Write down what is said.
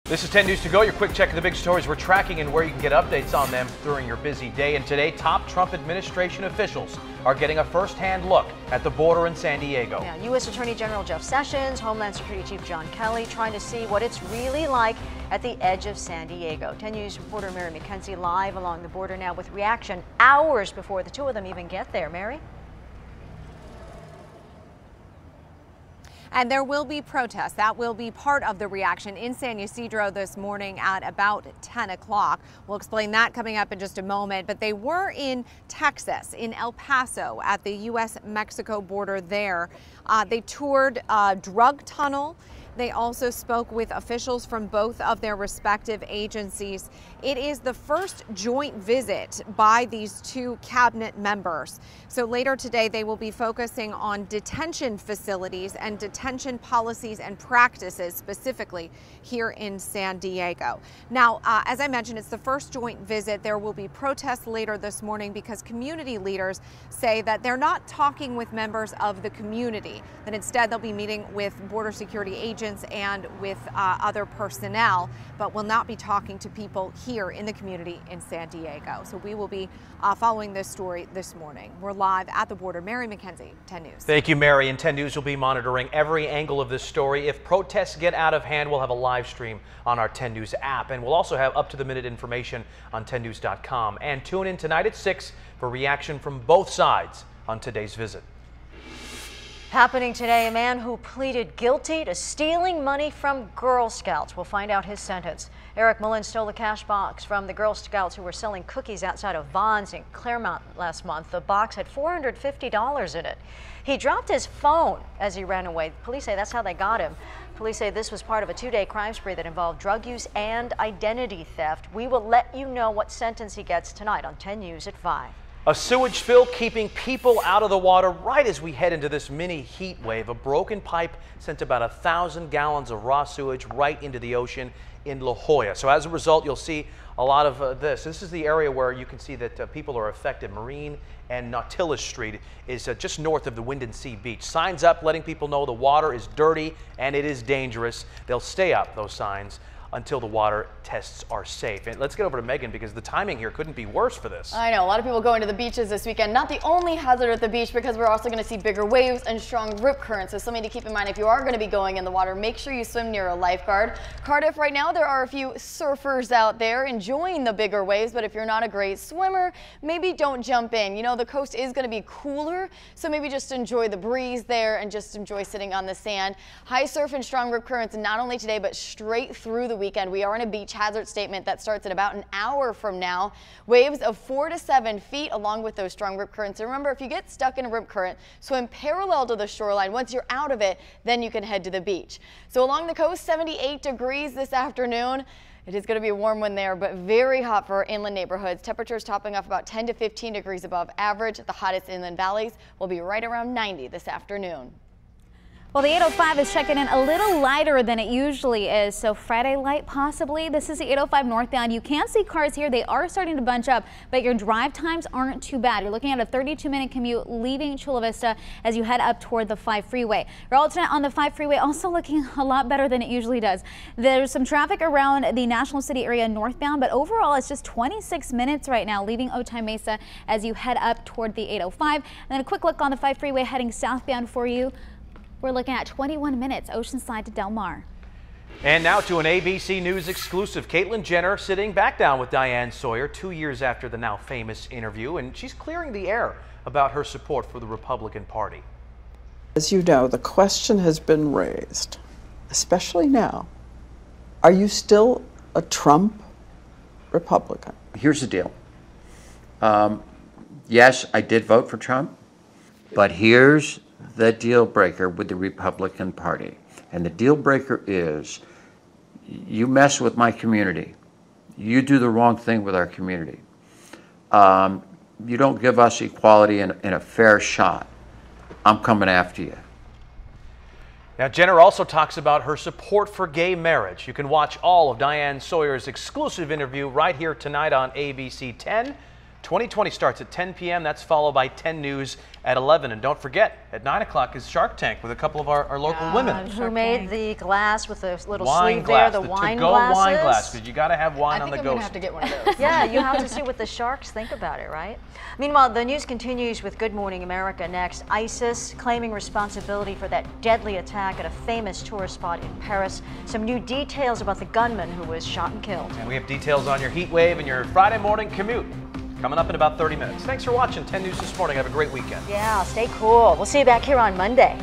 This is 10 News to Go, your quick check of the big stories we're tracking and where you can get updates on them during your busy day. And today, top Trump administration officials are getting a first-hand look at the border in San Diego. Yeah, U.S. Attorney General Jeff Sessions, Homeland Security Chief John Kelly trying to see what it's really like at the edge of San Diego. 10 News reporter Mary McKenzie live along the border now with reaction hours before the two of them even get there. Mary? And there will be protests. That will be part of the reaction in San Ysidro this morning at about 10 o'clock. We'll explain that coming up in just a moment. But they were in Texas, in El Paso, at the U.S.-Mexico border there. They toured a drug tunnel. They also spoke with officials from both of their respective agencies. It is the first joint visit by these two cabinet members. So later today, they will be focusing on detention facilities and detention policies and practices specifically here in San Diego. Now, as I mentioned, it's the first joint visit. There will be protests later this morning because community leaders say that they're not talking with members of the community, that instead they'll be meeting with border security agents and with other personnel, but will not be talking to people here in the community in San Diego. So we will be following this story this morning. We're live at the border. Mary McKenzie, 10 News. Thank you, Mary. And 10 News will be monitoring every angle of this story. If protests get out of hand, we'll have a live stream on our 10 News app. And we'll also have up-to-the-minute information on 10news.com. And tune in tonight at 6 for reaction from both sides on today's visit. Happening today, a man who pleaded guilty to stealing money from Girl Scouts. We'll find out his sentence. Eric Mullen stole a cash box from the Girl Scouts who were selling cookies outside of Vons in Claremont last month. The box had $450 in it. He dropped his phone as he ran away. Police say that's how they got him. Police say this was part of a two-day crime spree that involved drug use and identity theft. We will let you know what sentence he gets tonight on 10 News at 5. A sewage fill keeping people out of the water right as we head into this mini heat wave. A broken pipe sent about 1,000 gallons of raw sewage right into the ocean in La Jolla. So as a result, you'll see a lot of this. This is the area where you can see that people are affected. Marine and Nautilus Street is just north of the Wind and Sea Beach. Signs up letting people know the water is dirty and it is dangerous. They'll stay up, those signs, until the water tests are safe. And let's get over to Megan because the timing here couldn't be worse for this. I know, a lot of people going to the beaches this weekend. Not the only hazard at the beach because we're also going to see bigger waves and strong rip currents. So something to keep in mind if you are going to be going in the water, make sure you swim near a lifeguard. Cardiff right now, there are a few surfers out there enjoying the bigger waves, but if you're not a great swimmer, maybe don't jump in. You know, the coast is going to be cooler, so maybe just enjoy the breeze there and just enjoy sitting on the sand. High surf and strong rip currents not only today, but straight through the weekend. We are in a beach hazard statement that starts in about an hour from now. Waves of 4 to 7 feet along with those strong rip currents. And remember, if you get stuck in a rip current, swim parallel to the shoreline. Once you're out of it, then you can head to the beach. So along the coast, 78 degrees this afternoon. It is going to be a warm one there, but very hot for our inland neighborhoods. Temperatures topping off about 10 to 15 degrees above average. The hottest inland valleys will be right around 90 this afternoon. Well, the 805 is checking in a little lighter than it usually is, so Friday light possibly. This is the 805 northbound. You can see cars here. They are starting to bunch up, but your drive times aren't too bad. You're looking at a 32-minute commute leaving Chula Vista as you head up toward the 5 freeway. Your alternate on the 5 freeway also looking a lot better than it usually does. There's some traffic around the National City area northbound, but overall it's just 26 minutes right now leaving Otay Mesa as you head up toward the 805. And then a quick look on the 5 freeway heading southbound for you. We're looking at 21 minutes, Oceanside to Del Mar. And now to an ABC News exclusive. Caitlyn Jenner sitting back down with Diane Sawyer 2 years after the now famous interview, and she's clearing the air about her support for the Republican Party. As you know, the question has been raised, especially now. Are you still a Trump Republican? Here's the deal. Yes, I did vote for Trump, but here's the deal breaker with the Republican Party. And the deal breaker is you mess with my community. You do the wrong thing with our community. You don't give us equality and a fair shot. I'm coming after you. Now, Jenner also talks about her support for gay marriage. You can watch all of Diane Sawyer's exclusive interview right here tonight on ABC 10. 2020 starts at 10 p.m. That's followed by 10 News at 11. And don't forget, at 9 o'clock is Shark Tank with a couple of our local women. Who made the glass with the little Wine sleeve glass, there, the wine to-go glasses. wine glass, because you got to have wine on the go. I think I'm going to have to get one of those. Yeah, you have to see what the sharks think about it, right? Meanwhile, the news continues with Good Morning America next. ISIS claiming responsibility for that deadly attack at a famous tourist spot in Paris. Some new details about the gunman who was shot and killed. And we have details on your heat wave and your Friday morning commute coming up in about 30 minutes. Thanks for watching 10 News this morning. Have a great weekend. Yeah, stay cool. We'll see you back here on Monday.